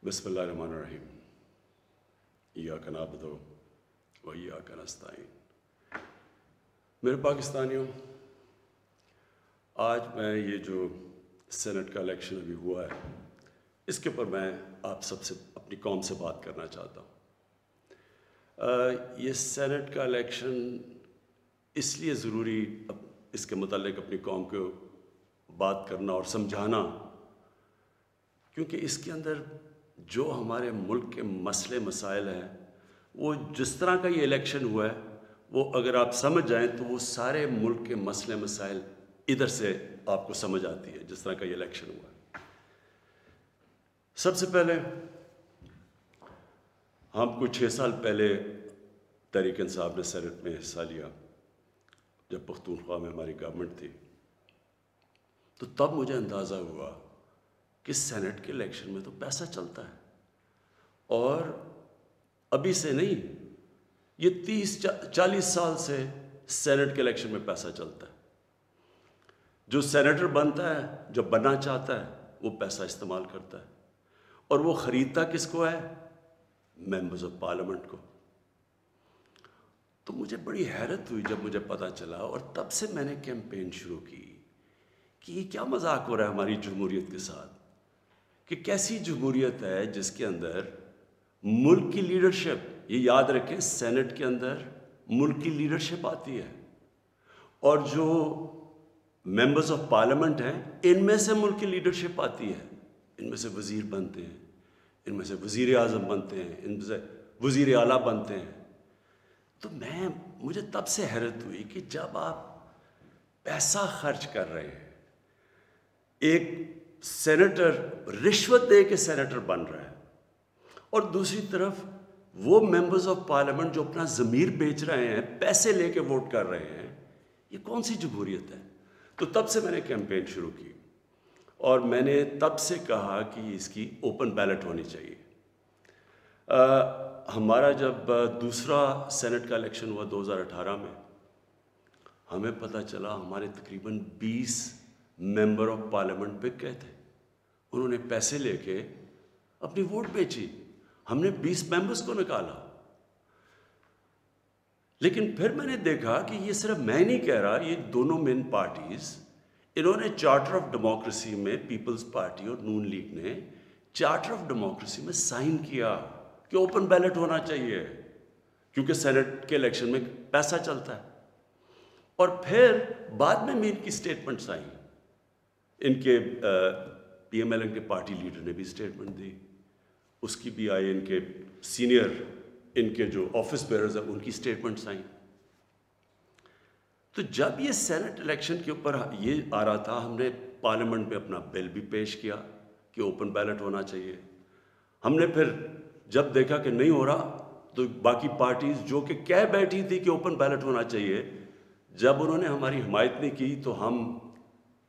بسم اللہ الرحمن الرحیم ایاک نعبد و ایاک نستعین۔ میرے پاکستانیوں، آج میں یہ جو سینٹ کا الیکشن ابھی ہوا ہے اس کے اوپر میں آپ سب سے اپنی قوم سے بات کرنا چاہتا ہوں۔ یہ سینٹ کا الیکشن اس لیے ضروری اس کے متعلق اپنی قوم کو بات کرنا اور سمجھانا کیونکہ اس کے اندر جو ہمارے ملک کے مسئلے مسائل ہیں وہ جس طرح کا یہ الیکشن ہوا ہے وہ اگر آپ سمجھ جائیں تو وہ سارے ملک کے مسئلے مسائل ادھر سے آپ کو سمجھ آتی ہے جس طرح کا یہ الیکشن ہوا ہے۔ سب سے پہلے ہم کو 6 سال پہلے تحریک انصاف نے سینٹ میں حصہ لیا جب پختونخوا میں ہماری گورنمنٹ تھی، تو تب مجھے اندازہ ہوا کہ سینٹ کے الیکشن میں تو پیسہ چلتا ہے، اور ابھی سے نہیں، یہ 30-40 سال سے سینٹ کے الیکشن میں پیسہ چلتا ہے۔ جو سینیٹر بنتا ہے، جو بننا چاہتا ہے، وہ پیسہ استعمال کرتا ہے، اور وہ خریدتا کس کو ہے؟ ممبرز آف پارلیمنٹ کو۔ تو مجھے بڑی حیرت ہوئی جب مجھے پتہ چلا، اور تب سے میں نے کیمپین شروع کی کہ یہ کیا مذاق ہو رہا ہے ہماری جمہوریت کے ساتھ، کہ کیسی جمہوریت ہے جس کے اندر ملک کی لیڈرشپ، یہ یاد رکھیں سینٹ کے اندر ملک کی لیڈرشپ آتی ہے، اور جو ممبرز آف پارلیمنٹ ہیں ان میں سے ملک کی لیڈرشپ آتی ہے، ان میں سے وزیر بنتے ہیں، ان میں سے وزیر اعظم بنتے ہیں، ان میں سے وزیر اعلیٰ بنتے ہیں۔ تو مجھے تب سے حیرت ہوئی کہ جب آپ پیسہ خرچ کر رہے ہیں، ایک سینیٹر رشوت دے کے سینیٹر بن رہا ہے، اور دوسری طرف وہ ممبرز آف پارلیمنٹ جو اپنا ضمیر بیچ رہے ہیں، پیسے لے کے ووٹ کر رہے ہیں، یہ کون سی جمہوریت ہے؟ تو تب سے میں نے کیمپین شروع کی، اور میں نے تب سے کہا کہ اس کی اوپن بیلٹ ہونی چاہیے۔ ہمارا جب دوسرا سینٹ کا الیکشن ہوا 2018 میں، ہمیں پتہ چلا ہمارے تقریباً 20 ممبر آف پارلیمنٹ بک گئے تھے، انہوں نے پیسے لے کے اپنی ووٹ بیچی، ہم نے 20 ممبرز کو نکالا۔ لیکن پھر میں نے دیکھا کہ یہ صرف میں نہیں کہہ رہا، یہ دونوں مین پارٹیز، انہوں نے چارٹر آف ڈیموکریسی میں، پیپلز پارٹی اور نون لیگ نے چارٹر آف ڈیموکریسی میں سائن کیا کہ اوپن بیلٹ ہونا چاہیے، کیونکہ سینٹ کے الیکشن میں پیسہ چلتا ہے۔ اور پھر بعد میں ان کی سٹیٹمنٹس آئیں، ان کے پی ایم ایل این کے پارٹی لیڈر نے بھی سٹیٹمنٹ دی، اس کی بھی آئی، ان کے سینئر، ان کے جو آفس بیئرز ہیں ان کی سٹیٹمنٹس آئیں۔ تو جب یہ سینٹ الیکشن کے اوپر یہ آ رہا تھا، ہم نے پارلیمنٹ میں اپنا بل بھی پیش کیا کہ اوپن بیلٹ ہونا چاہیے۔ ہم نے پھر جب دیکھا کہ نہیں ہو رہا تو باقی پارٹیز جو کہ کہہ بیٹھی تھی کہ اوپن بیلٹ ہونا چاہیے، جب انہوں نے ہماری حمایت نہیں کی تو ہم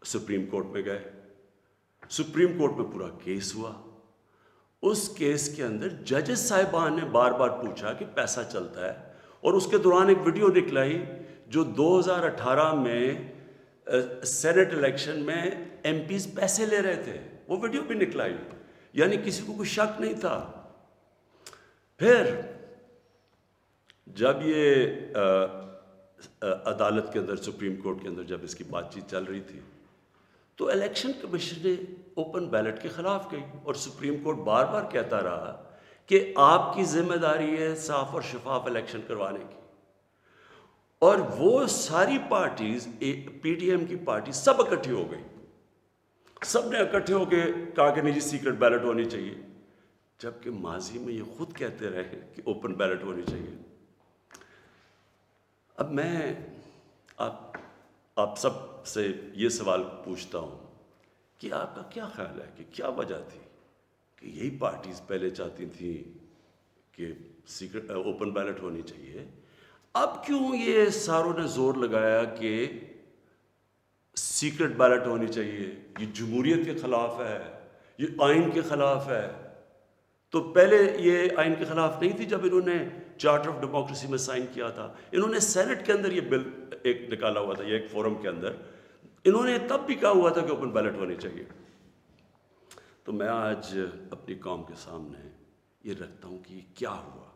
سپریم کورٹ میں گئے۔ سپریم کورٹ میں پورا کیس ہوا، اس کیس کے اندر ججز صاحبان نے بار بار پوچھا کہ پیسہ چلتا ہے، اور اس کے دوران ایک ویڈیو نکلائی جو 2018 میں سینٹ الیکشن میں ایم پیز پیسے لے رہے تھے، وہ ویڈیو بھی نکلائی، یعنی کسی کو کوئی شک نہیں تھا۔ پھر جب یہ عدالت کے اندر، سپریم کورٹ کے اندر جب اس کی بات چیت چل رہی تھی، تو الیکشن کمیشن نے اوپن بیلٹ کے خلاف گئی، اور سپریم کورٹ بار بار کہتا رہا کہ آپ کی ذمہ داری ہے صاف اور شفاف الیکشن کروانے کی۔ اور وہ ساری پارٹیز، پی ڈی ایم کی پارٹی سب اکٹھی ہو گئی، سب نے اکٹھے ہو کے کہا کہ نہیں جی سیکرٹ بیلٹ ہونی چاہیے، جبکہ ماضی میں یہ خود کہتے رہے کہ اوپن بیلٹ ہونی چاہیے۔ اب میں آپ سب سے یہ سوال پوچھتا ہوں کہ آپ کا کیا خیال ہے کہ کیا وجہ تھی کہ یہی پارٹیز پہلے چاہتی تھیں کہ سیکرٹ اوپن بیلٹ ہونی چاہیے، اب کیوں یہ ساروں نے زور لگایا کہ سیکرٹ بیلٹ ہونی چاہیے؟ یہ جمہوریت کے خلاف ہے، یہ آئین کے خلاف ہے۔ تو پہلے یہ آئین کے خلاف نہیں تھی جب انہوں نے چارٹر آف ڈیموکریسی میں سائن کیا تھا، انہوں نے سینٹ کے اندر یہ بل ایک نکالا ہوا تھا، یہ ایک فورم کے اندر انہوں نے تب بھی کہا ہوا تھا کہ اوپن بیلٹ ہونی چاہیے۔ تو میں آج اپنی قوم کے سامنے یہ رکھتا ہوں کہ یہ کیا ہوا،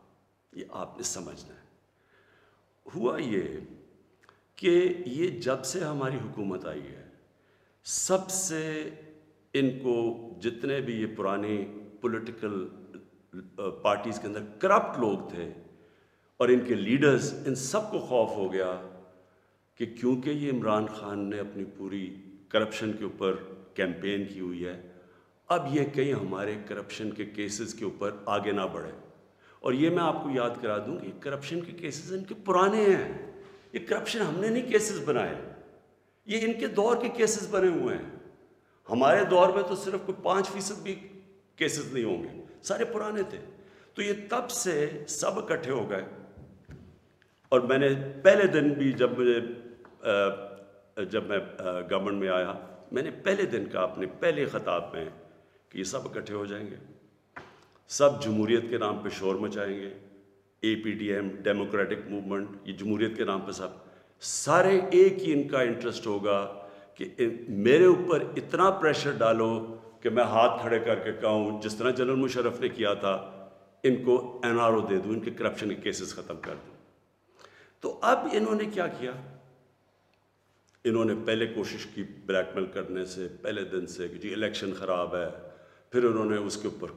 یہ آپ نے سمجھنا ہے۔ ہوا یہ کہ یہ جب سے ہماری حکومت آئی ہے، سب سے ان کو جتنے بھی یہ پرانی پولیٹیکل پارٹیز کے اندر کرپٹ لوگ تھے اور ان کے لیڈرز، ان سب کو خوف ہو گیا کہ کیونکہ یہ عمران خان نے اپنی پوری کرپشن کے اوپر کیمپین کی ہوئی ہے، اب یہ کہیں ہمارے کرپشن کے کیسز کے اوپر آگے نہ بڑھے۔ اور یہ میں آپ کو یاد کرا دوں کہ کرپشن کے کیسز ان کے پرانے ہیں، یہ کرپشن ہم نے نہیں کیسز بنائے، یہ ان کے دور کے کیسز بنے ہوئے ہیں۔ ہمارے دور میں تو صرف کوئی 5% بھی کیسز نہیں ہوں گے، سارے پرانے تھے۔ تو یہ تب سے سب اکٹھے ہو گئے، اور میں نے پہلے دن بھی جب میں گورنمنٹ میں آیا، میں نے پہلے دن کہا اپنے پہلے خطاب میں کہ یہ سب اکٹھے ہو جائیں گے، سب جمہوریت کے نام پہ شور مچائیں گے، A P D M, democratic movement, یہ جمہوریت کے نام پہ سب سارے ایک ہی ان کا انٹرسٹ ہوگا کہ میرے اوپر اتنا پریشر ڈالو کہ میں ہاتھ کھڑے کر کے کہوں جس طرح جنرل مشرف نے کیا تھا، ان کو این آر او دے دوں، ان کے کرپشن کے کیسز ختم کر دوں۔ تو اب انہوں نے کیا کیا؟ انہوں نے پہلے کوشش کی بلیک میل کرنے سے پہلے دن سے کہ جی الیکشن خراب ہے، پھر انہوں نے اس کے اوپر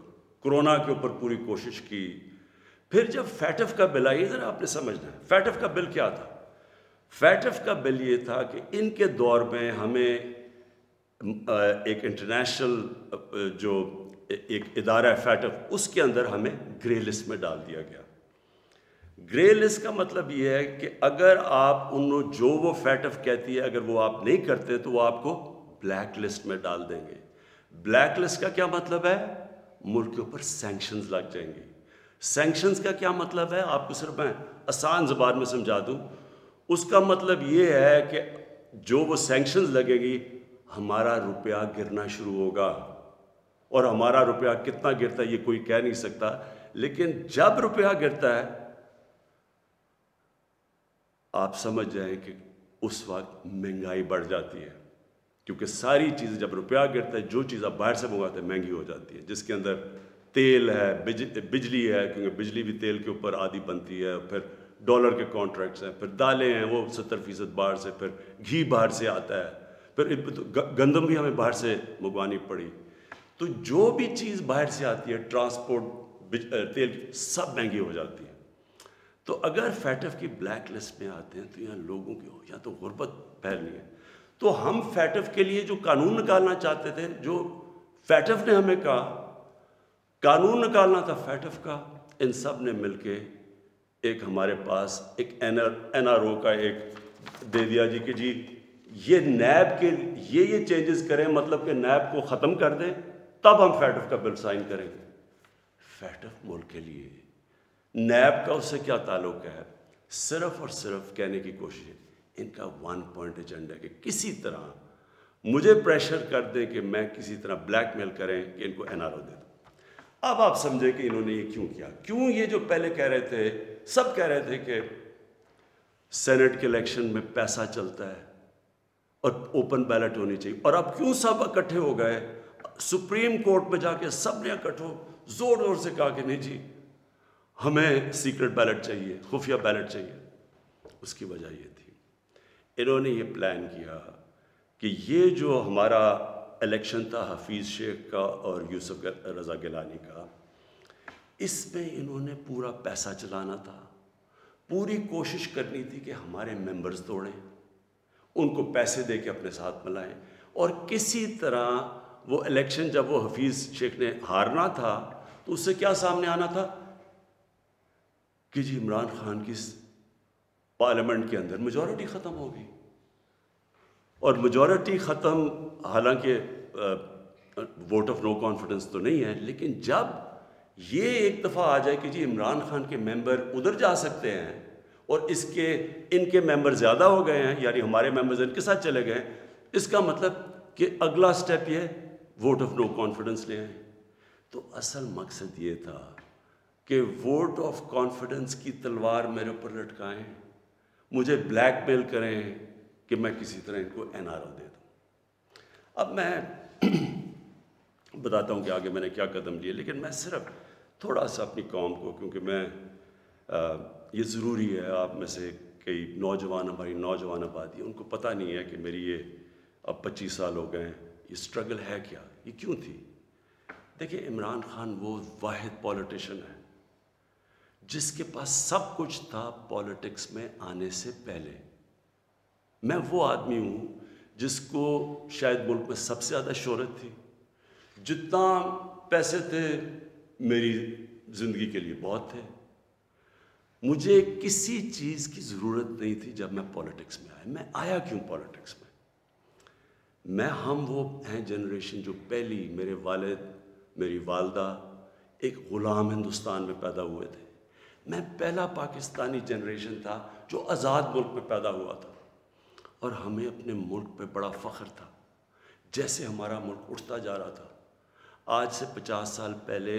کرونا کے اوپر پوری کوشش کی، پھر جب فیٹف کا بل آئی، ذرا آپ نے سمجھنا ہے فیٹف کا بل کیا تھا۔ فیٹف کا بل یہ تھا کہ ان کے دور میں ہمیں ایک انٹرنیشنل جو ایک ادارہ ہے فیٹف، اس کے اندر ہمیں گرے لسٹ میں ڈال دیا گیا۔ گرے لسٹ کا مطلب یہ ہے کہ اگر آپ جو وہ فیٹف کہتی ہے اگر وہ آپ نہیں کرتے تو وہ آپ کو بلیک لسٹ میں ڈال دیں گے۔ بلیک لسٹ کا کیا مطلب ہے؟ ملک کے اوپر سینکشنز لگ جائیں گے۔ سینکشنز کا کیا مطلب ہے؟ آپ کو صرف میں آسان زبان میں سمجھا دوں، اس کا مطلب یہ ہے کہ جو وہ سینکشنز لگے گی، ہمارا روپیہ گرنا شروع ہوگا، اور ہمارا روپیہ کتنا گرتا ہے یہ کوئی کہہ نہیں سکتا، لیکن جب روپیہ گرتا ہے آپ سمجھ جائیں کہ اس وقت مہنگائی بڑھ جاتی ہے، کیونکہ ساری چیزیں جب روپیہ گرتا ہے، جو چیز آپ باہر سے منگواتے ہیں مہنگی ہو جاتی ہے، جس کے اندر تیل ہے، بجلی ہے، کیونکہ بجلی بھی تیل کے اوپر آدھی بنتی ہے، پھر ڈالر کے کانٹریکٹس ہیں، پھر دالیں ہیں وہ 70% باہر سے، پھر گھی باہر سے آتا ہے، پھر گندم بھی ہمیں باہر سے منگوانی پڑی۔ تو جو بھی چیز باہر سے آتی ہے، ٹرانسپورٹ، تیل، سب مہنگی ہو جاتی ہے۔ تو اگر فیٹف کی بلیک لسٹ میں آتے ہیں تو یہاں لوگوں کی یا تو غربت پھیلنی ہے۔ تو ہم فیٹف کے لیے جو قانون نکالنا چاہتے تھے، جو فیٹف نے ہمیں کہا قانون نکالنا تھا فیٹف کا، ان سب نے مل کے ایک ہمارے پاس ایک این آر او کا ایک دے دیا جی کہ جی یہ نیب کے یہ چینجز کریں، مطلب کہ نیب کو ختم کر دیں، تب ہم فیٹف کا بل سائن کریں گے۔ فیٹف ملک کے لیے، نیب کا اس سے کیا تعلق ہے؟ صرف اور صرف کہنے کی کوشش ہے، ان کا 1 پوائنٹ ایجنڈا ہے کہ کسی طرح مجھے پریشر کر دیں کہ میں کسی طرح بلیک میل کریں کہ ان کو این آر او دے دوں۔ اب آپ سمجھیں کہ انہوں نے یہ کیوں کیا؟ کیوں یہ جو پہلے کہہ رہے تھے، سب کہہ رہے تھے کہ سینٹ کے الیکشن میں پیسہ چلتا ہے اور اوپن بیلٹ ہونی چاہیے، اور اب کیوں سب اکٹھے ہو گئے؟ سپریم کورٹ میں جا کے سب نے اکٹھے زور زور سے کہا کہ نہیں جی ہمیں سیکرٹ بیلٹ چاہیے، خفیہ بیلٹ چاہیے۔ اس کی وجہ یہ تھی، انہوں نے یہ پلان کیا کہ یہ جو ہمارا الیکشن تھا حفیظ شیخ کا اور یوسف رضا گیلانی کا، اس میں انہوں نے پورا پیسہ چلانا تھا، پوری کوشش کرنی تھی کہ ہمارے ممبرز توڑیں، ان کو پیسے دے کے اپنے ساتھ ملائیں، اور کسی طرح وہ الیکشن جب وہ حفیظ شیخ نے ہارنا تھا تو اس سے کیا سامنے آنا تھا کہ جی عمران خان کی پارلیمنٹ کے اندر میجورٹی ختم ہو گئی، اور میجورٹی ختم حالانکہ ووٹ آف نو کانفیڈنس تو نہیں ہے، لیکن جب یہ ایک دفعہ آ جائے کہ جی عمران خان کے ممبر ادھر جا سکتے ہیں اور ان کے ممبر زیادہ ہو گئے ہیں، یعنی ہمارے ممبرز ان کے ساتھ چلے گئے، اس کا مطلب کہ اگلا سٹیپ یہ ووٹ آف نو کانفیڈنس لے آئیں۔ تو اصل مقصد یہ تھا کہ ووٹ آف کانفیڈنس کی تلوار میرے اوپر لٹکائیں، مجھے بلیک میل کریں کہ میں کسی طرح ان کو این آر او دے دوں۔ اب میں بتاتا ہوں کہ آگے میں نے کیا قدم لیے، لیکن میں صرف تھوڑا سا اپنی قوم کو، کیونکہ میں یہ ضروری ہے، آپ میں سے کئی نوجوان، ہماری نوجوان آبادی ہے، ان کو پتہ نہیں ہے کہ میری یہ اب 25 سال ہو گئے ہیں، یہ سٹرگل ہے کیا، یہ کیوں تھی۔ دیکھیں، عمران خان وہ واحد پولیٹیشین ہے جس کے پاس سب کچھ تھا پولیٹکس میں آنے سے پہلے۔ میں وہ آدمی ہوں جس کو شاید ملک میں سب سے زیادہ شہرت تھی، جتنا پیسے تھے میری زندگی کے لیے بہت تھے، مجھے کسی چیز کی ضرورت نہیں تھی جب میں پولیٹکس میں آیا۔ میں آیا کیوں پولیٹکس میں؟ ہم وہ ہیں جنریشن جو پہلی، میرے والد، میری والدہ ایک غلام ہندوستان میں پیدا ہوئے تھے۔ میں پہلا پاکستانی جنریشن تھا جو آزاد ملک میں پیدا ہوا تھا، اور ہمیں اپنے ملک پہ بڑا فخر تھا۔ جیسے ہمارا ملک اٹھتا جا رہا تھا، آج سے 50 سال پہلے،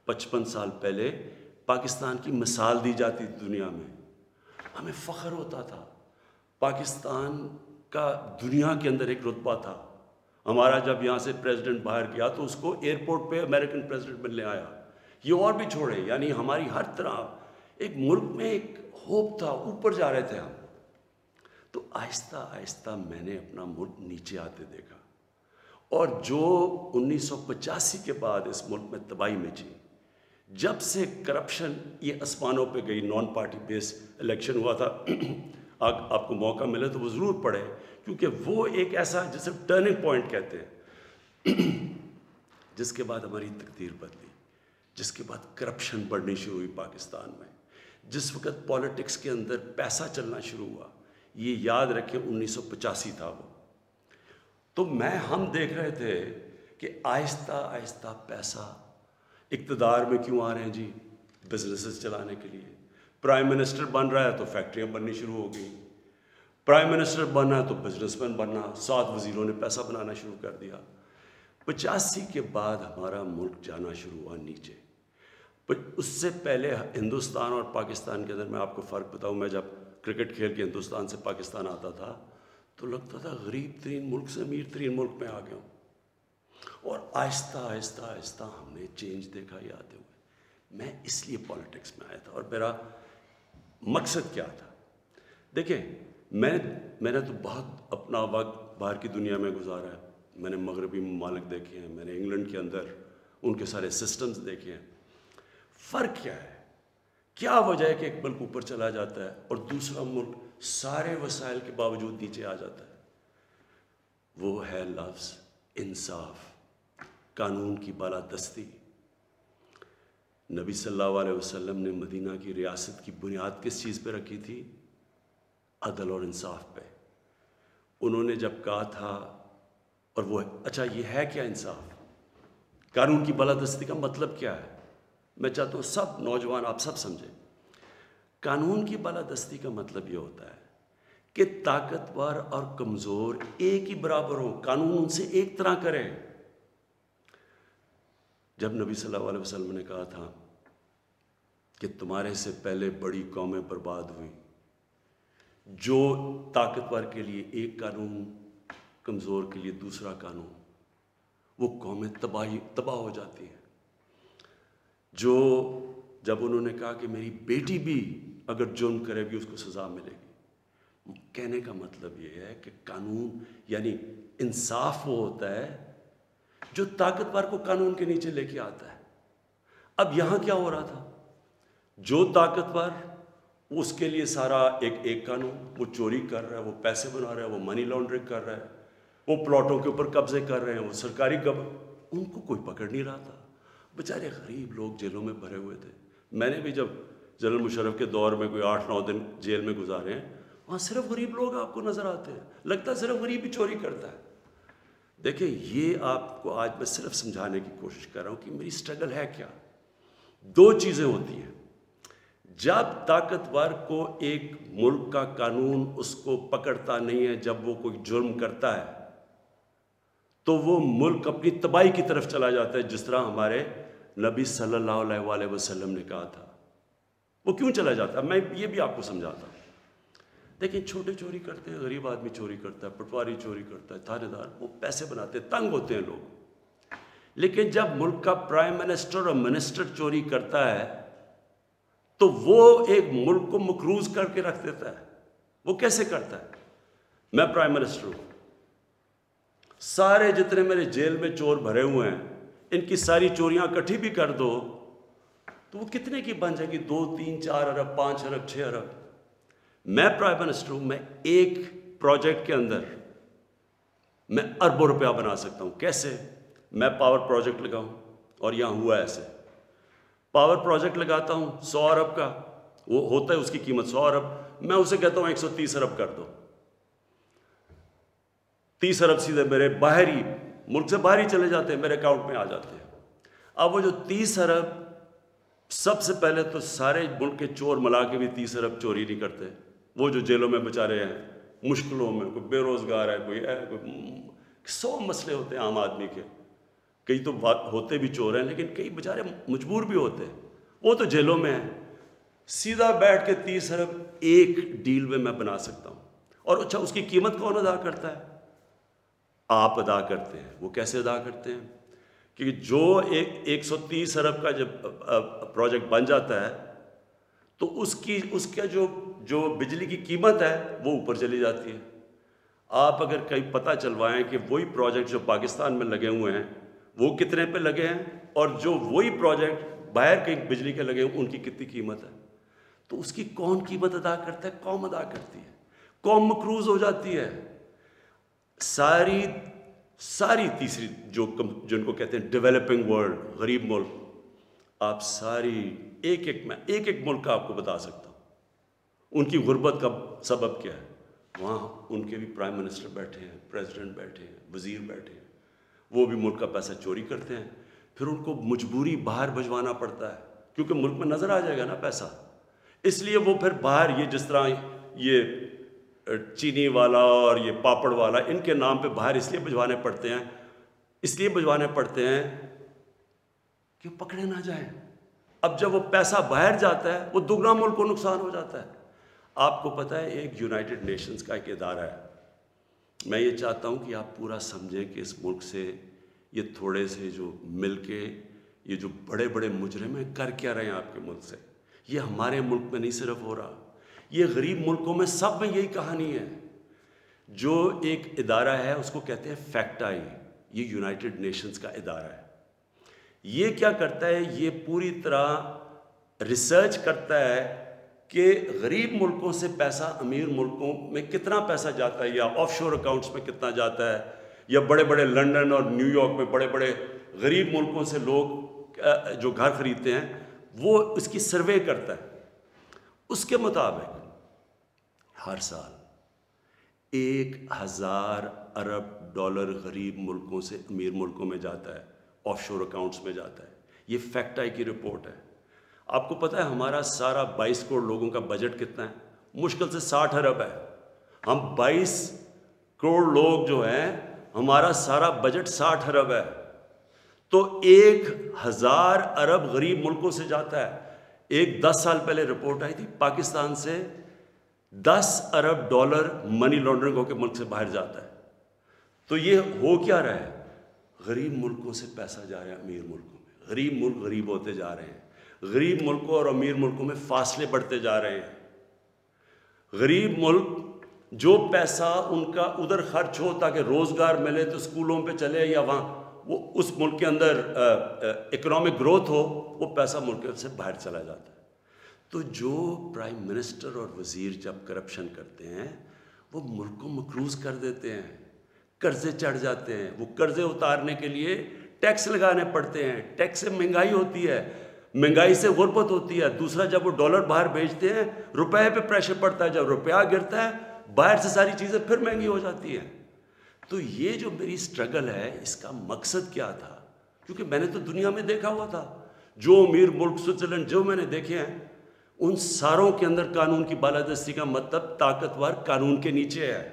55 سال پہلے پاکستان کی مثال دی جاتی تھی دنیا میں، ہمیں فخر ہوتا تھا۔ پاکستان کا دنیا کے اندر ایک رتبہ تھا۔ ہمارا جب یہاں سے پریزیڈنٹ باہر گیا تو اس کو ایئرپورٹ پہ امریکن پریزیڈنٹ ملنے آیا۔ یہ اور بھی چھوڑے، یعنی ہماری ہر طرح ایک ملک میں ایک ہوپ تھا، اوپر جا رہے تھے ہم۔ تو آہستہ آہستہ میں نے اپنا ملک نیچے آتے دیکھا، اور جو 1985 کے بعد اس ملک میں تباہی مچی، جب سے کرپشن یہ آسمانوں پہ گئی، نان پارٹی بیس الیکشن ہوا تھا، آپ کو موقع ملے تو وہ ضرور پڑھے، کیونکہ وہ ایک ایسا جسے ٹرننگ پوائنٹ کہتے ہیں، جس کے بعد ہماری تقدیر بدلی، جس کے بعد کرپشن بڑھنی شروع ہوئی پاکستان میں، جس وقت پولیٹکس کے اندر پیسہ چلنا شروع ہوا۔ یہ یاد رکھیں 1985 تھا وہ۔ تو ہم دیکھ رہے تھے کہ آہستہ آہستہ پیسہ اقتدار میں کیوں آ رہے ہیں جی؟ بزنسز چلانے کے لیے۔ پرائم منسٹر بن رہا ہے تو فیکٹریاں بننی شروع ہو گئی، پرائم منسٹر بننا ہے تو بزنس مین بننا، 7 وزیروں نے پیسہ بنانا شروع کر دیا۔ 85 کے بعد ہمارا ملک جانا شروع ہوا نیچے۔ اس سے پہلے ہندوستان اور پاکستان کے اندر میں آپ کو فرق بتاؤں، میں جب کرکٹ کھیل کے ہندوستان سے پاکستان آتا تھا تو لگتا تھا غریب ترین ملک سے امیر ترین ملک میں آ گیا ہوں، اور آہستہ آہستہ آہستہ ہم نے چینج دیکھا یہ آتے ہوئے۔ میں اس لیے پولیٹکس میں آیا تھا، اور میرا مقصد کیا تھا؟ دیکھیں، میں نے تو بہت اپنا وقت باہر کی دنیا میں گزارا ہے۔ میں نے مغربی ممالک دیکھے ہیں، میں نے انگلینڈ کے اندر ان کے سارے سسٹمز دیکھے ہیں۔ فرق کیا ہے؟ کیا وجہ ہے کہ ایک ملک اوپر چلا جاتا ہے اور دوسرا ملک سارے وسائل کے باوجود نیچے آ جاتا ہے؟ وہ ہے لفظ انصاف، قانون کی بالادستی۔ نبی صلی اللہ علیہ وسلم نے مدینہ کی ریاست کی بنیاد کس چیز پہ رکھی تھی؟ عدل اور انصاف پہ۔ انہوں نے جب کہا تھا، اور وہ اچھا یہ ہے کیا انصاف؟ قانون کی بالادستی کا مطلب کیا ہے؟ میں چاہتا ہوں سب نوجوان آپ سب سمجھیں۔ قانون کی بالادستی کا مطلب یہ ہوتا ہے کہ طاقتور اور کمزور ایک ہی برابر ہوں، قانون ان سے ایک طرح کرے۔ جب نبی صلی اللہ علیہ وسلم نے کہا تھا کہ تمہارے سے پہلے بڑی قومیں برباد ہوئی، جو طاقتور کے لیے ایک قانون، کمزور کے لیے دوسرا قانون، وہ قومیں تباہ ہو جاتی ہیں۔ جو جب انہوں نے کہا کہ میری بیٹی بھی اگر جرم کرے گی اس کو سزا ملے گی، کہنے کا مطلب یہ ہے کہ قانون یعنی انصاف وہ ہوتا ہے جو طاقتور کو قانون کے نیچے لے کے آتا ہے۔ اب یہاں کیا ہو رہا تھا؟ جو طاقتور، اس کے لیے سارا ایک قانون، وہ چوری کر رہا ہے، وہ پیسے بنا رہا ہے، وہ منی لانڈرنگ کر رہا ہے، وہ پلاٹوں کے اوپر قبضے کر رہے ہیں، وہ سرکاری ان کو کوئی پکڑ نہیں رہا تھا۔ بیچارے غریب لوگ جیلوں میں بھرے ہوئے تھے۔ میں نے بھی جب جنرل مشرف کے دور میں کوئی 8-9 دن جیل میں گزارے ہیں، وہاں صرف غریب لوگ آپ کو نظر آتے ہیں، لگتا ہے صرف غریب ہی چوری کرتا ہے۔ دیکھیں، یہ آپ کو آج میں صرف سمجھانے کی کوشش کر رہا ہوں کہ میری سٹرگل ہے کیا۔ 2 چیزیں ہوتی ہیں۔ جب طاقتور کو ایک ملک کا قانون اس کو پکڑتا نہیں ہے، جب وہ کوئی جرم کرتا ہے تو وہ ملک اپنی تباہی کی طرف چلا جاتا ہے، جس طرح ہمارے نبی صلی اللہ علیہ وسلم نے کہا تھا۔ وہ کیوں چلا جاتا ہے؟ میں یہ بھی آپ کو سمجھاتا ہوں۔ دیکھیں، چھوٹے چوری کرتے ہیں، غریب آدمی چوری کرتا ہے، پٹواری چوری کرتا ہے، تھانے دار، وہ پیسے بناتے ہیں، تنگ ہوتے ہیں لوگ۔ لیکن جب ملک کا پرائم منسٹر اور منسٹر چوری کرتا ہے تو وہ ایک ملک کو مقروض کر کے رکھ دیتا ہے. وہ کیسے کرتا ہے؟ میں پرائم منسٹر ہوں، سارے جتنے میرے جیل میں چور بھرے ہوئے ہیں ان کی ساری چوریاں اکٹھی بھی کر دو تو وہ کتنے کی بن جائے گی؟ 2 3 4 ارب 5 ارب 6 ارب. میں پرائم منسٹر ہوں، میں ایک پروجیکٹ کے اندر میں اربوں روپیہ بنا سکتا ہوں. کیسے؟ میں پاور پروجیکٹ لگاؤں، اور یہاں ہوا ایسے، پاور پروجیکٹ لگاتا ہوں 100 ارب کا، وہ ہوتا ہے اس کی قیمت 100 ارب، میں اسے کہتا ہوں 130 ارب کر دو. 30 ارب سیدھے میرے باہر ہی ملک سے باہر ہی چلے جاتے ہیں، میرے اکاؤنٹ میں آ جاتے ہیں. اب وہ جو 30 ارب، سب سے پہلے تو سارے ملک کے چور ملا کے بھی 30 ارب چوری نہیں کرتے. وہ جو جیلوں میں بیچارے ہیں، مشکلوں میں، کوئی بے روزگار ہے، کوئی 100 مسئلے ہوتے ہیں عام آدمی کے. کئی تو ہوتے بھی چور ہیں لیکن کئی بیچارے مجبور بھی ہوتے ہیں، وہ تو جیلوں میں ہیں. سیدھا بیٹھ کے 30 ارب ایک ڈیل میں بنا سکتا ہوں. اور اچھا، اس کی قیمت کون ادا کرتا ہے؟ آپ ادا کرتے ہیں. وہ کیسے ادا کرتے ہیں؟ کہ جو 130 ارب کا جب پروجیکٹ بن جاتا ہے تو اس کا جو بجلی کی قیمت ہے وہ اوپر چلی جاتی ہے. آپ اگر کہیں پتہ چلوائیں کہ وہی پروجیکٹ جو پاکستان میں لگے ہوئے ہیں وہ کتنے پہ لگے ہیں، اور جو وہی پروجیکٹ باہر کہیں بجلی کے لگے ہیں ان کی کتنی قیمت ہے، تو اس کی کون قیمت ادا کرتا ہے؟ قوم ادا کرتی ہے. قوم مقروض ہو جاتی ہے. ساری تیسری جن کو کہتے ہیں ڈیولپنگ ورلڈ، غریب ملک، آپ ساری میں ایک ملک کا آپ کو بتا سکتا ہوں ان کی غربت کا سبب کیا ہے. وہاں ان کے بھی پرائم منسٹر بیٹھے ہیں، پریزیڈنٹ بیٹھے ہیں، وزیر بیٹھے ہیں، وہ بھی ملک کا پیسہ چوری کرتے ہیں. پھر ان کو مجبوری باہر بھجوانا پڑتا ہے کیونکہ ملک میں نظر آ جائے گا نا پیسہ، اس لیے وہ پھر باہر، یہ جس طرح یہ چینی والا اور یہ پاپڑ والا، ان کے نام پہ باہر اس لیے بھجوانے پڑتے ہیں کہ پکڑے نہ جائیں. اب جب وہ پیسہ باہر جاتا ہے وہ دگنا ملک کو نقصان ہو جاتا ہے. آپ کو پتہ ہے ایک یونائٹڈ نیشنز کا ایک ادارہ ہے، میں یہ چاہتا ہوں کہ آپ پورا سمجھیں کہ اس ملک سے یہ تھوڑے سے جو مل کے یہ جو بڑے بڑے مجرم ہیں کر کیا رہے ہیں آپ کے ملک سے. یہ ہمارے ملک میں نہیں صرف ہو رہا، یہ غریب ملکوں میں سب میں یہی کہانی ہے. جو ایک ادارہ ہے اس کو کہتے ہیں فیکٹ آئی، یہ یونائٹڈ نیشنز کا ادارہ ہے. یہ کیا کرتا ہے؟ یہ پوری طرح ریسرچ کرتا ہے کہ غریب ملکوں سے پیسہ امیر ملکوں میں کتنا پیسہ جاتا ہے، یا آف شور اکاؤنٹس میں کتنا جاتا ہے، یا بڑے بڑے لنڈن اور نیو یارک میں بڑے بڑے غریب ملکوں سے لوگ جو گھر خریدتے ہیں وہ اس کی سروے کرتا ہے. اس کے مطابق ہر سال 1000 ارب ڈالر غریب ملکوں سے امیر ملکوں میں جاتا ہے، آف شور اکاؤنٹس میں جاتا ہے. یہ فیکٹ آئی کی رپورٹ ہے. آپ کو پتہ ہے ہمارا سارا 22 کروڑ لوگوں کا بجٹ کتنا ہے؟ مشکل سے 60 ارب ہے. ہم 22 کروڑ لوگ جو ہیں، ہمارا سارا بجٹ 60 ارب ہے. تو 1000 ارب غریب ملکوں سے جاتا ہے. ایک 10 سال پہلے رپورٹ آئی تھی، پاکستان سے 10 ارب ڈالر منی لانڈرنگ ہو کے ملک سے باہر جاتا ہے. تو یہ ہو کیا رہا ہے؟ غریب ملکوں سے پیسہ جا رہا ہے امیر ملکوں میں، غریب ملک غریب ہوتے جا رہے ہیں، غریب ملکوں اور امیر ملکوں میں فاصلے بڑھتے جا رہے ہیں. غریب ملک جو پیسہ ان کا ادھر خرچ ہو تاکہ روزگار ملے تو اسکولوں پہ چلے، یا وہاں وہ اس ملک کے اندر اکنامک گروتھ ہو، وہ پیسہ ملک سے باہر چلا جاتا ہے. تو جو پرائم منسٹر اور وزیر جب کرپشن کرتے ہیں وہ ملک کو مقروض کر دیتے ہیں، قرضے چڑھ جاتے ہیں. وہ قرضے اتارنے کے لیے ٹیکس لگانے پڑتے ہیں. ٹیکس سے مہنگائی ہوتی ہے، مہنگائی سے غربت ہوتی ہے. دوسرا، جب وہ ڈالر باہر بھیجتے ہیں روپے پہ پریشر پڑتا ہے، جب روپیہ گرتا ہے باہر سے ساری چیزیں پھر مہنگی ہو جاتی ہیں. تو یہ جو میری سٹرگل ہے اس کا مقصد کیا تھا؟ کیونکہ میں نے تو دنیا میں دیکھا ہوا تھا، جو امیر ملک سوئٹزرلینڈ جو میں نے دیکھے ہیں ان ساروں کے اندر قانون کی بالادستی کا مطلب طاقتور قانون کے نیچے ہے.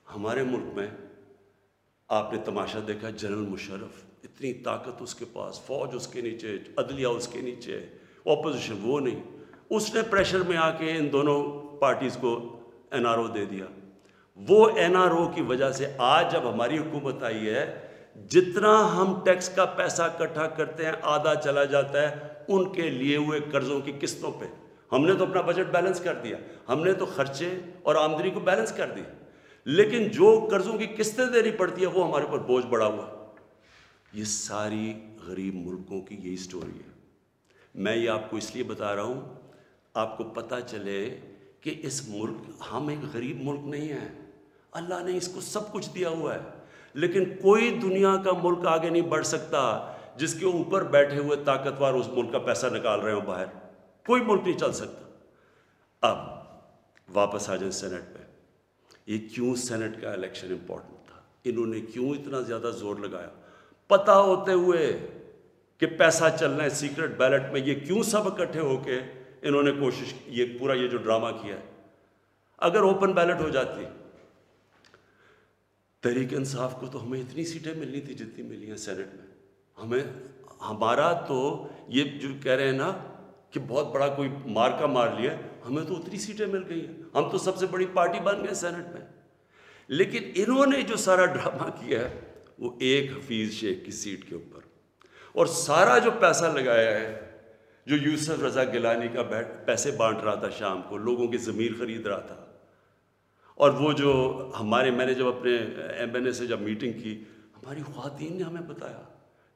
ہمارے ملک میں آپ نے تماشا دیکھا، جنرل مشرف اتنی طاقت اس کے پاس، فوج اس کے نیچے، عدلیہ اس کے نیچے، اپوزیشن وہ نہیں. اس نے پریشر میں آ کے ان دونوں پارٹیز کو NRO دے دیا. وہ NRO کی وجہ سے آج جب ہماری حکومت آئی ہے، جتنا ہم ٹیکس کا پیسہ اکٹھا کرتے ہیں آدھا چلا جاتا ہے ان کے لیے ہوئے قرضوں کی قسطوں پہ. ہم نے تو اپنا بجٹ بیلنس کر دیا, ہم نے تو خرچے اور آمدنی کو بیلنس کر دیا, لیکن جو قرضوں کی قسطیں دینی پڑتی ہے وہ ہمارے اوپر بوجھ بڑھا ہوا. یہ ساری غریب ملکوں کی یہی سٹوری ہے. میں یہ آپ کو اس لیے بتا رہا ہوں آپ کو پتہ چلے کہ اس ملک, ہم ایک غریب ملک نہیں ہیں, اللہ نے اس کو سب کچھ دیا ہوا ہے, لیکن کوئی دنیا کا ملک آگے نہیں بڑھ سکتا جس کے اوپر بیٹھے ہوئے طاقتور اس ملک کا پیسہ نکال رہے ہوں باہر. کوئی ملک نہیں چل سکتا. اب واپس آ جائیں سینٹ پہ. یہ کیوں سینٹ کا الیکشن امپورٹنٹ تھا, انہوں نے کیوں اتنا زیادہ زور لگایا پتہ ہوتے ہوئے کہ پیسہ چلنا ہے سیکرٹ بیلٹ میں؟ یہ کیوں سب اکٹھے ہو کے انہوں نے کوشش, یہ پورا یہ جو ڈرامہ کیا ہے. اگر اوپن بیلٹ ہو جاتی تحریک انصاف کو تو ہمیں اتنی سیٹیں ملنی تھی جتنی ملی ہیں سینٹ میں. ہمیں, ہمارا تو یہ جو کہہ رہے ہیں نا کہ بہت بڑا کوئی مارکا مار لیا, ہمیں تو اتنی سیٹیں مل گئی ہیں, ہم تو سب سے بڑی پارٹی بن گئے سینٹ میں. لیکن انہوں نے جو سارا ڈرامہ کیا ہے وہ ایک حفیظ شیخ کی سیٹ کے اوپر, اور سارا جو پیسہ لگایا ہے, جو یوسف رضا گیلانی کا پیسے بانٹ رہا تھا شام کو, لوگوں کی ضمیر خرید رہا تھا, اور وہ جو ہمارے, میں نے جب اپنے ایم این اے سے جب میٹنگ کی, ہماری خواتین نے ہمیں بتایا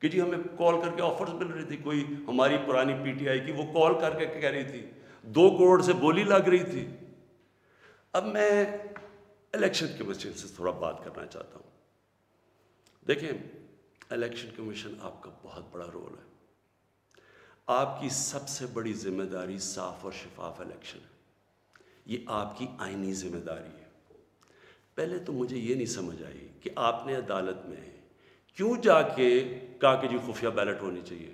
کہ جی ہمیں کال کر کے آفرز مل رہی تھی. کوئی ہماری پرانی پی ٹی آئی کی وہ کال کر کے کہہ رہی تھی 2 کروڑ سے بولی لگ رہی تھی. اب میں الیکشن کمیشن سے تھوڑا بات کرنا چاہتا ہوں. دیکھیں, الیکشن کمیشن آپ کا بہت بڑا رول ہے. آپ کی سب سے بڑی ذمہ داری صاف اور شفاف الیکشن ہے. یہ آپ کی آئینی ذمہ داری ہے. پہلے تو مجھے یہ نہیں سمجھ آئی کہ آپ نے عدالت میں کیوں جا کے کہا کہ جی خفیہ بیلٹ ہونی چاہیے.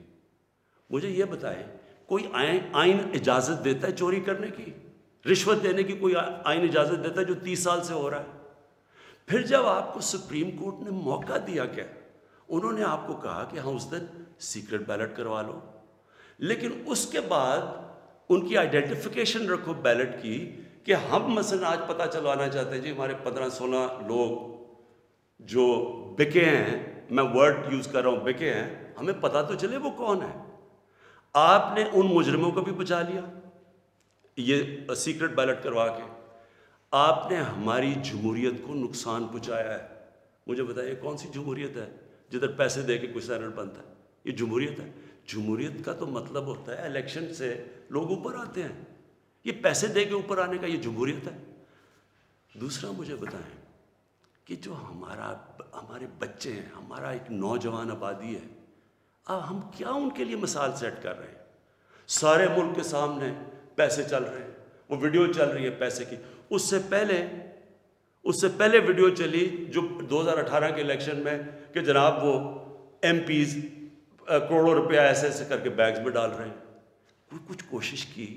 مجھے یہ بتائیں, کوئی آئین اجازت دیتا ہے چوری کرنے کی, رشوت دینے کی کوئی آئین اجازت دیتا ہے جو 30 سال سے ہو رہا ہے؟ پھر جب آپ کو سپریم کورٹ نے موقع دیا, کیا انہوں نے آپ کو کہا کہ ہاں اس دن سیکرٹ بیلٹ کروا لو, لیکن اس کے بعد ان کی آئیڈینٹیفیکیشن رکھو بیلٹ کی کہ ہم مثلا آج پتہ چلوانا چاہتے ہیں جی ہمارے 15-16 لوگ جو بکے ہیں, میں ورڈ یوز کر رہا ہوں بکے ہیں, ہمیں پتہ تو چلے وہ کون ہے. آپ نے ان مجرموں کو بھی بچا لیا یہ سیکرٹ بیلٹ کروا کے. آپ نے ہماری جمہوریت کو نقصان پہنچایا ہے. مجھے بتائیے کون سی جمہوریت ہے جدھر پیسے دے کے کوئی سینٹ بنتا ہے؟ یہ جمہوریت ہے؟ جمہوریت کا تو مطلب ہوتا ہے الیکشن سے لوگ اوپر آتے ہیں. یہ پیسے دے کے اوپر آنے کا یہ جمہوریت ہے؟ دوسرا مجھے بتائیں کہ جو ہمارے بچے ہیں, ہمارا ایک نوجوان آبادی ہے, اب ہم کیا ان کے لیے مثال سیٹ کر رہے ہیں؟ سارے ملک کے سامنے پیسے چل رہے ہیں, وہ ویڈیو چل رہی ہے پیسے کی. اس سے پہلے ویڈیو چلی جو 2018 کے الیکشن میں کہ جناب وہ ایم پیز کروڑوں روپیہ ایسے کر کے بیگز میں ڈال رہے ہیں. کوئی کچھ کوشش کی؟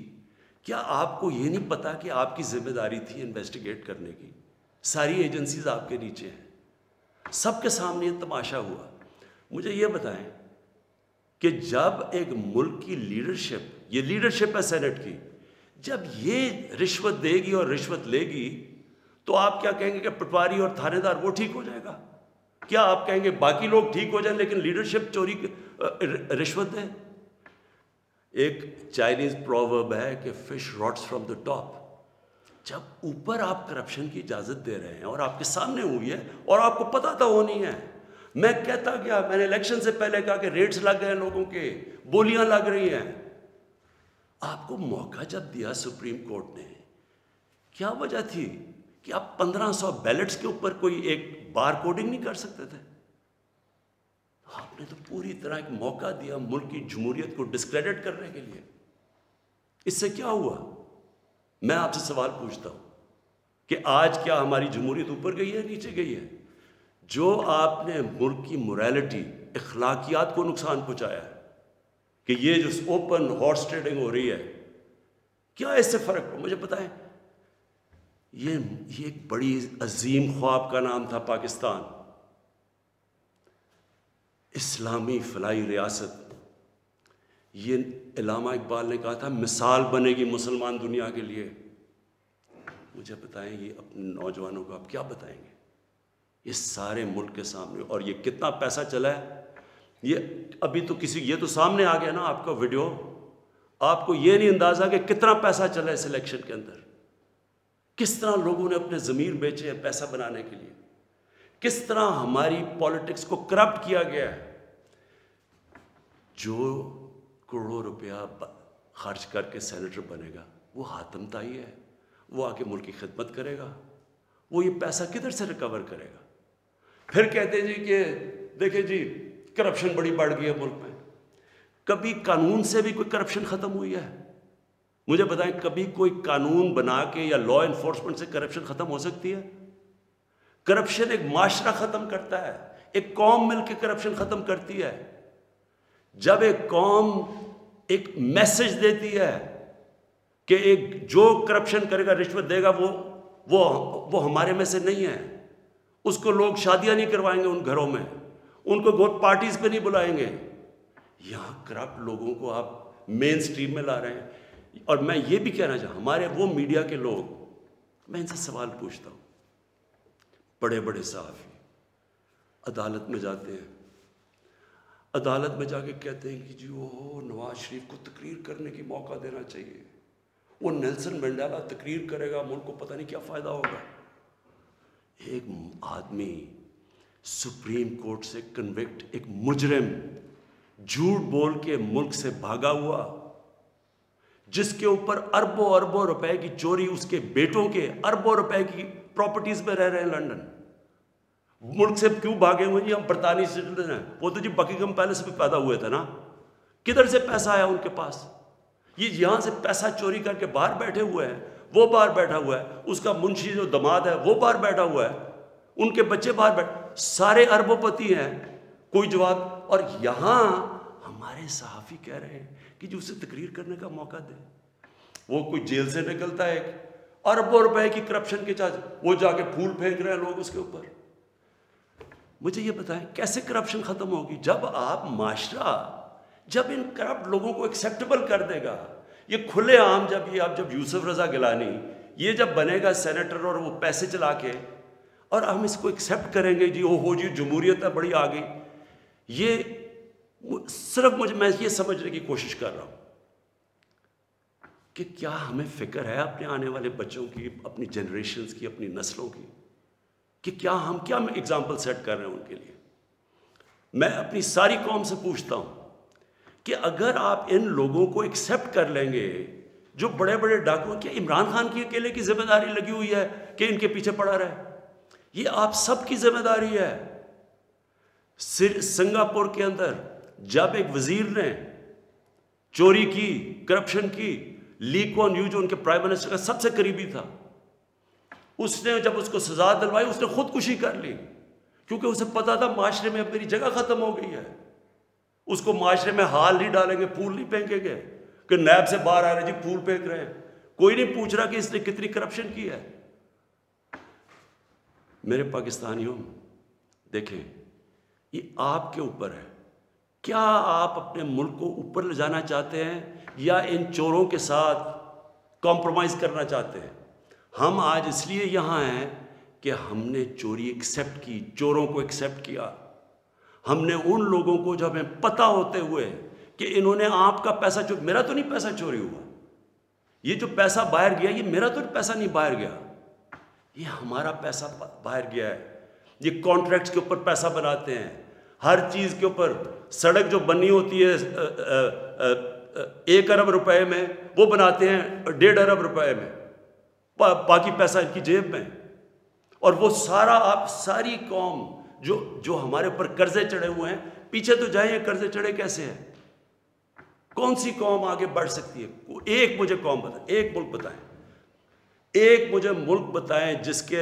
کیا آپ کو یہ نہیں پتا کہ آپ کی ذمہ داری تھی انویسٹیگیٹ کرنے کی؟ ساری ایجنسیز آپ کے نیچے ہیں, سب کے سامنے یہ تماشا ہوا. مجھے یہ بتائیں کہ جب ایک ملک کی لیڈرشپ, یہ لیڈرشپ ہے سینٹ کی, جب یہ رشوت دے گی اور رشوت لے گی تو آپ کیا کہیں گے کہ پٹواری اور تھانے دار وہ ٹھیک ہو جائے گا؟ کیا آپ کہیں گے باقی لوگ ٹھیک ہو جائیں لیکن لیڈرشپ چوری رشوت دے؟ ایک چائنیز پروورب ہے کہ fish rots from the top. جب اوپر آپ کرپشن کی اجازت دے رہے ہیں اور آپ کے سامنے ہوئی ہے اور آپ کو پتہ تو ہونی ہے. میں کہتا کیا, میں نے الیکشن سے پہلے کہا کہ ریٹس لگ گئے لوگوں کے, بولیاں لگ رہی ہیں. آپ کو موقع جب دیا سپریم کورٹ نے, کیا وجہ تھی کہ آپ 1500 بیلٹس کے اوپر کوئی ایک بار کوڈنگ نہیں کر سکتے تھے؟ آپ نے تو پوری طرح ایک موقع دیا ملک کی جمہوریت کو ڈسکریڈٹ کرنے کے لیے. اس سے کیا ہوا؟ میں آپ سے سوال پوچھتا ہوں کہ آج کیا ہماری جمہوریت اوپر گئی ہے نیچے گئی ہے؟ جو آپ نے ملک کی موریلٹی, اخلاقیات کو نقصان پہنچایا ہے کہ یہ جو اوپن ہارس ٹریڈنگ ہو رہی ہے, کیا اس سے فرق؟ مجھے بتائیں. یہ ایک بڑی عظیم خواب کا نام تھا پاکستان, اسلامی فلاحی ریاست. یہ علامہ اقبال نے کہا تھا مثال بنے گی مسلمان دنیا کے لیے. مجھے بتائیں یہ اپنے نوجوانوں کو آپ کیا بتائیں گے؟ یہ سارے ملک کے سامنے. اور یہ کتنا پیسہ چلا ہے یہ ابھی تو یہ تو سامنے آ گیا نا آپ کا ویڈیو. آپ کو یہ نہیں اندازہ کہ کتنا پیسہ چلا ہے اس الیکشن کے اندر. کس طرح لوگوں نے اپنے ضمیر بیچے ہیں پیسہ بنانے کے لیے. کس طرح ہماری پالیٹکس کو کرپٹ کیا گیا ہے. جو کروڑوں روپیہ خرچ کر کے سینیٹر بنے گا وہ حاتم طائی ہے. وہ آ کے ملک کی خدمت کرے گا. وہ یہ پیسہ کدھر سے ریکور کرے گا؟ پھر کہتے ہیں جی کہ دیکھیں جی کرپشن بڑی بڑھ گئی ہے ملک میں. کبھی قانون سے بھی کوئی کرپشن ختم ہوئی ہے؟ مجھے بتائیں کبھی کوئی قانون بنا کے یا لا انفورسمنٹ سے کرپشن ختم ہو سکتی ہے؟ کرپشن ایک معاشرہ ختم کرتا ہے. ایک قوم مل کے کرپشن ختم کرتی ہے. جب ایک قوم ایک میسج دیتی ہے کہ جو کرپشن کرے گا رشوت دے گا وہ ہمارے میں سے نہیں ہے. اس کو لوگ شادیاں نہیں کروائیں گے ان گھروں میں. ان کو ووٹ پارٹیز پہ نہیں بلائیں گے. یہاں کرپٹ لوگوں کو آپ مین سٹریم میں لا رہے ہیں. اور میں یہ بھی کہنا چاہتا ہوں ہمارے وہ میڈیا کے لوگ, میں ان سے سوال پوچھتا ہوں. بڑے بڑے صحافی عدالت میں جاتے ہیں, عدالت میں جا کے کہتے ہیں کہ جی وہ نواز شریف کو تقریر کرنے کی موقع دینا چاہیے. وہ نیلسن منڈیلا تقریر کرے گا, ملک کو پتہ نہیں کیا فائدہ ہوگا. ایک آدمی سپریم کورٹ سے کنوکٹ, ایک مجرم جھوٹ بول کے ملک سے بھاگا ہوا, جس کے اوپر اربوں اربوں روپے کی چوری, اس کے بیٹوں کے اربوں روپے کی پراپرٹیز میں رہ رہے ہیں لنڈن. ملک سے کیوں بھاگے ہوئے جی؟ ہم برطانوی سٹیزن ہیں. وہ تو جی بکنگم پیلس میں پیدا ہوئے تھے نا. کدھر سے پیسہ آیا ان کے پاس؟ یہ یہاں سے پیسہ چوری کر کے باہر بیٹھے ہوئے ہیں. وہ باہر بیٹھا ہوا ہے, اس کا منشی جو دماد ہے وہ باہر بیٹھا ہوا ہے, ان کے بچے باہر بیٹھے, سارے اربوں پتی ہیں. کوئی جواب. اور یہاں ہمارے صحافی کہہ رہے ہیں کہ جو اسے تقریر کرنے کا موقع دے. وہ کوئی جیل سے نکلتا ہے, اربوں روپے کی کرپشن کے چارج, وہ جا کے پھول پھینک رہے ہیں لوگ اس کے اوپر. مجھے یہ بتائیں کیسے کرپشن ختم ہوگی؟ جب آپ معاشرہ جب ان کرپٹ لوگوں کو ایکسیپٹیبل کر دے گا. یہ کھلے عام جب یوسف رضا گیلانی یہ جب بنے گا سینیٹر اور وہ پیسے چلا کے, اور ہم اس کو ایکسیپٹ کریں گے جی ہو جی جمہوریت ہے بڑی آ گئی. یہ صرف میں یہ سمجھنے کی کوشش کر رہا ہوں کہ کیا ہمیں فکر ہے اپنے آنے والے بچوں کی, اپنی جنریشنز کی, اپنی نسلوں کی, کہ کیا ہم ایگزامپل سیٹ کر رہے ہیں ان کے لیے. میں اپنی ساری قوم سے پوچھتا ہوں کہ اگر آپ ان لوگوں کو ایکسیپٹ کر لیں گے جو بڑے بڑے ڈاکو, کیا عمران خان کی اکیلے کی ذمہ داری لگی ہوئی ہے کہ ان کے پیچھے پڑا رہے؟ یہ آپ سب کی ذمہ داری ہے. سنگاپور کے اندر جب ایک وزیر نے چوری کی, کرپشن کی, لی کوان یو جو ان کے پرائم منسٹر کا سب سے قریبی تھا, اس نے جب اس کو سزا دلوائی اس نے خودکشی کر لی, کیونکہ اسے پتا تھا معاشرے میں اب میری جگہ ختم ہو گئی ہے. اس کو معاشرے میں ہال نہیں ڈالیں گے, پھول نہیں پھینکیں گے کہ نیب سے باہر آ رہے جی پھول پھینک رہے ہیں. کوئی نہیں پوچھ رہا کہ اس نے کتنی کرپشن کی ہے. میرے پاکستانیوں, دیکھیں یہ آپ کے اوپر ہے. کیا آپ اپنے ملک کو اوپر لے جانا چاہتے ہیں یا ان چوروں کے ساتھ کمپرومائز کرنا چاہتے ہیں؟ ہم آج اس لیے یہاں ہیں کہ ہم نے چوری ایکسیپٹ کی, چوروں کو ایکسیپٹ کیا. ہم نے ان لوگوں کو جو ہمیں پتہ ہوتے ہوئے کہ انہوں نے آپ کا پیسہ میرا تو نہیں پیسہ چوری ہوا, یہ جو پیسہ باہر گیا یہ میرا تو پیسہ نہیں باہر گیا, یہ ہمارا پیسہ باہر گیا ہے. یہ کانٹریکٹس کے اوپر پیسہ بناتے ہیں, ہر چیز کے اوپر. سڑک جو بنی ہوتی ہے 1 ارب روپے میں وہ بناتے ہیں 1.5 ارب روپے میں, باقی پیسہ ان کی جیب میں. اور وہ سارا آپ ساری قوم جو ہمارے اوپر قرضے چڑھے ہوئے ہیں, پیچھے تو جائیں یہ قرضے چڑھے کیسے ہیں؟ کون سی قوم آگے بڑھ سکتی ہے؟ ایک مجھے قوم بتائیں, ایک ملک بتائیں, ایک مجھے ملک بتائیں جس کے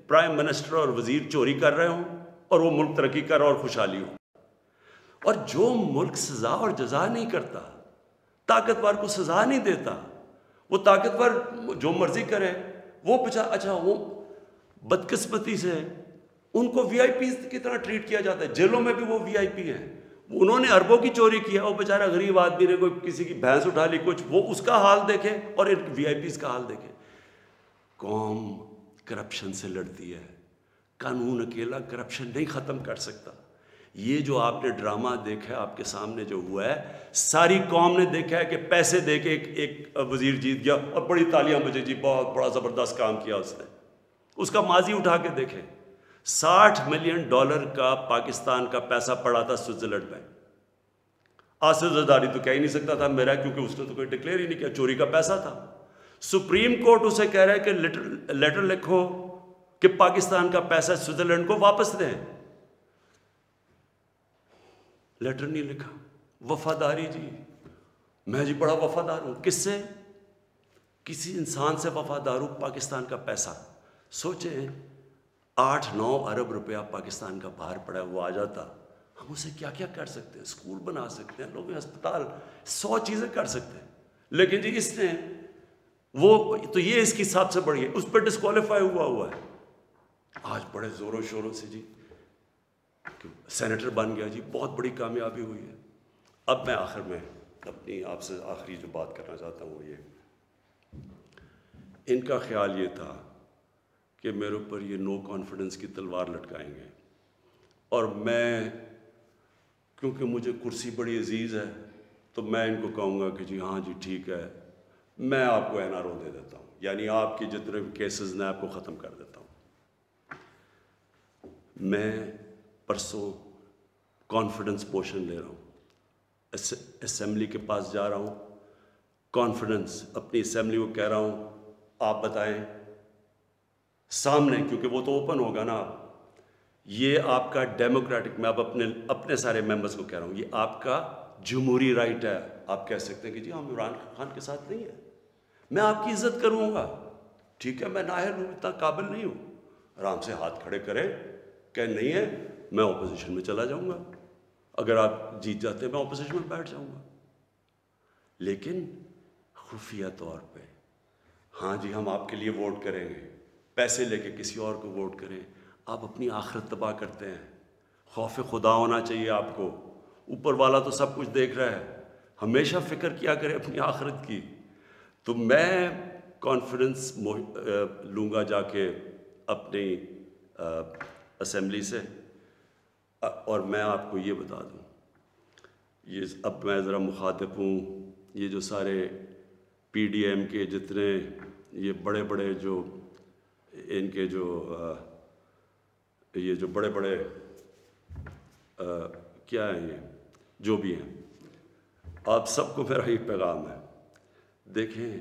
پرائم منسٹر اور وزیر چوری کر رہے ہوں اور وہ ملک ترقی کر رہا اور خوشحالی ہو. اور جو ملک سزا اور جزا نہیں کرتا, طاقتور کو سزا نہیں دیتا, وہ طاقتور جو مرضی کرے, وہ اچھا وہ بدقسمتی سے ان کو وی آئی پیز کی طرح ٹریٹ کیا جاتا ہے. جیلوں میں بھی وہ وی آئی پی ہیں. انہوں نے اربوں کی چوری کیا, وہ بیچارہ غریب آدمی نے کوئی کسی کی بھینس اٹھا لی کچھ, وہ اس کا حال دیکھے اور ان وی آئی پیز کا حال دیکھے. قوم کرپشن سے لڑتی ہے, قانون اکیلا کرپشن نہیں ختم کر سکتا. یہ جو آپ نے ڈرامہ دیکھا ہے آپ کے سامنے جو ہوا ہے, ساری قوم نے دیکھا ہے کہ پیسے دے کے ایک وزیر جیت گیا اور بڑی تالیاں بجے, جی بہت بڑا زبردست کام کیا اس نے. اس کا ماضی اٹھا کے دیکھیں, $60 ملین کا پاکستان کا پیسہ پڑا تھا سوئٹزرلینڈ میں. آصف زرداری تو کہہ ہی نہیں سکتا تھا میرا, کیونکہ اس نے تو کوئی ڈکلیئر ہی نہیں کیا, چوری کا پیسہ تھا. سپریم کورٹ اسے کہہ رہا ہے کہ لیٹر لکھو کہ پاکستان کا پیسہ سوئٹزرلینڈ کو واپس دیں. لیٹر نہیں لکھا. وفاداری جی, میں جی بڑا وفادار ہوں. کس سے؟ کسی انسان سے وفادار ہوں. پاکستان کا پیسہ سوچیں, 8-9 ارب روپیہ پاکستان کا باہر پڑا ہے, وہ آ جاتا, ہم اسے کیا کیا کر سکتے ہیں. اسکول بنا سکتے ہیں, لوگ ہسپتال, 100 چیزیں کر سکتے ہیں. لیکن جی اس نے وہ تو یہ اس کی سب سے بڑی ہے, اس پہ ڈسکوالیفائی ہوا ہے. آج بڑے زوروں شوروں سے جی سینیٹر بن گیا, جی بہت بڑی کامیابی ہوئی ہے. اب میں آخر میں اپنی آپ سے آخری جو بات کرنا چاہتا ہوں وہ یہ, ان کا خیال یہ تھا کہ میرے اوپر یہ نو کانفیڈنس کی تلوار لٹکائیں گے, اور میں کیونکہ مجھے کرسی بڑی عزیز ہے تو میں ان کو کہوں گا کہ جی ہاں جی ٹھیک ہے, میں آپ کو NRO دے دیتا ہوں, یعنی آپ کے جتنے بھی کیسز نے آپ کو ختم کر دیتا ہوں. میں پرسوں کانفیڈنس پوشن لے رہا ہوں, اسمبلی کے پاس جا رہا ہوں, کانفیڈنس اپنی اسمبلی کو کہہ رہا ہوں آپ بتائیں سامنے, کیونکہ وہ تو اوپن ہوگا نا. یہ آپ کا ڈیموکریٹک, میں اب اپنے سارے ممبرز کو کہہ رہا ہوں, یہ آپ کا جمہوری رائٹ ہے. آپ کہہ سکتے ہیں کہ جی ہم عمران خان کے ساتھ نہیں ہیں, میں آپ کی عزت کروں گا, ٹھیک ہے, میں نااہل ہوں, اتنا قابل نہیں ہوں. آرام سے ہاتھ کھڑے کریں کہ نہیں ہے, میں اپوزیشن میں چلا جاؤں گا, اگر آپ جیت جاتے ہیں میں اپوزیشن میں بیٹھ جاؤں گا. لیکن خفیہ طور پہ ہاں جی ہم آپ کے لیے ووٹ کریں گے, پیسے لے کے کسی اور کو ووٹ کریں, آپ اپنی آخرت تباہ کرتے ہیں. خوف خدا ہونا چاہیے آپ کو, اوپر والا تو سب کچھ دیکھ رہا ہے, ہمیشہ فکر کیا کرے اپنی آخرت کی. تو میں کانفیڈنس لوں گا جا کے اپنی اسمبلی سے, اور میں آپ کو یہ بتا دوں, یہ اب میں ذرا مخاطب ہوں, یہ جو سارے PDM کے جتنے یہ بڑے بڑے جو ان کے جو یہ جو بڑے بڑے کیا ہیں, یہ جو بھی ہیں, آپ سب کو میرا یہ پیغام ہے, دیکھیں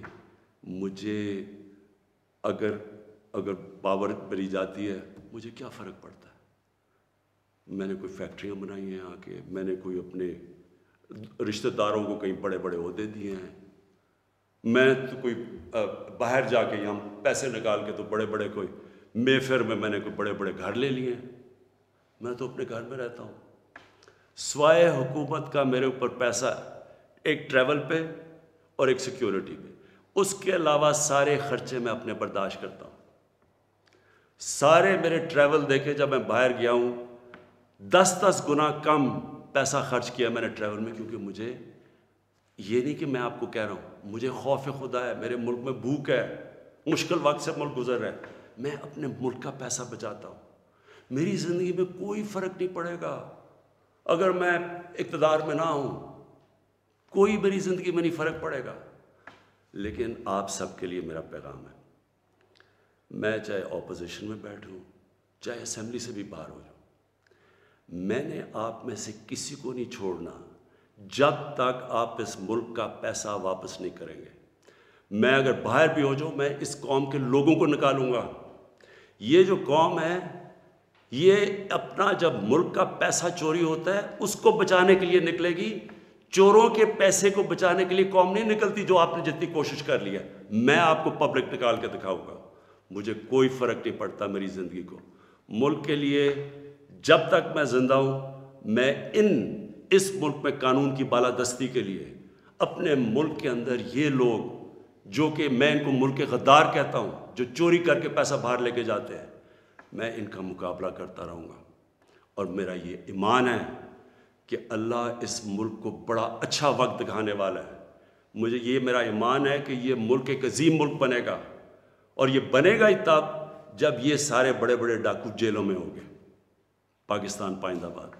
مجھے اگر پاور ملی جاتی ہے مجھے کیا فرق پڑتا ہے. میں نے کوئی فیکٹریاں بنائی ہیں آ کے, میں نے کوئی اپنے رشتہ داروں کو کہیں بڑے بڑے عہدے دیے ہیں, میں تو کوئی باہر جا کے یہاں پیسے نکال کے تو بڑے بڑے کوئی مے فیئر میں نے کوئی بڑے بڑے گھر لے لیے ہیں. میں تو اپنے گھر میں رہتا ہوں, سوائے حکومت کا میرے اوپر پیسہ ایک ٹریول پہ اور ایک سیکیورٹی پہ, اس کے علاوہ سارے خرچے میں اپنے برداشت کرتا ہوں. سارے میرے ٹریول دیکھے, جب میں باہر گیا ہوں 10 گنا کم پیسہ خرچ کیا میں نے ٹریول میں, کیونکہ مجھے یہ نہیں کہ میں آپ کو کہہ رہا ہوں, مجھے خوف خدا ہے, میرے ملک میں بھوک ہے, مشکل وقت سے ملک گزر رہا ہے, میں اپنے ملک کا پیسہ بچاتا ہوں. میری زندگی میں کوئی فرق نہیں پڑے گا اگر میں اقتدار میں نہ ہوں, کوئی میری زندگی میں نہیں فرق پڑے گا. لیکن آپ سب کے لیے میرا پیغام ہے, میں چاہے اپوزیشن میں بیٹھوں چاہے اسمبلی سے بھی باہر ہو جاؤں, میں نے آپ میں سے کسی کو نہیں چھوڑنا جب تک آپ اس ملک کا پیسہ واپس نہیں کریں گے. میں اگر باہر بھی ہو جاؤں, میں اس قوم کے لوگوں کو نکالوں گا. یہ جو قوم ہے یہ اپنا جب ملک کا پیسہ چوری ہوتا ہے اس کو بچانے کے لیے نکلے گی, چوروں کے پیسے کو بچانے کے لیے قوم نہیں نکلتی جو آپ نے جتنی کوشش کر لی ہے. میں آپ کو پبلک نکال کے دکھاؤں گا, مجھے کوئی فرق نہیں پڑتا میری زندگی کو. ملک کے لیے جب تک میں زندہ ہوں, میں اس ملک میں قانون کی بالادستی کے لیے اپنے ملک کے اندر یہ لوگ جو کہ میں ان کو ملک کے غدار کہتا ہوں, جو چوری کر کے پیسہ باہر لے کے جاتے ہیں, میں ان کا مقابلہ کرتا رہوں گا. اور میرا یہ ایمان ہے کہ اللہ اس ملک کو بڑا اچھا وقت دکھانے والا ہے. میرا ایمان ہے کہ یہ ملک ایک عظیم ملک بنے گا, اور یہ بنے گا ہی تب جب یہ سارے بڑے بڑے ڈاکو جیلوں میں ہو گئے، پاکستان پائندہ باد،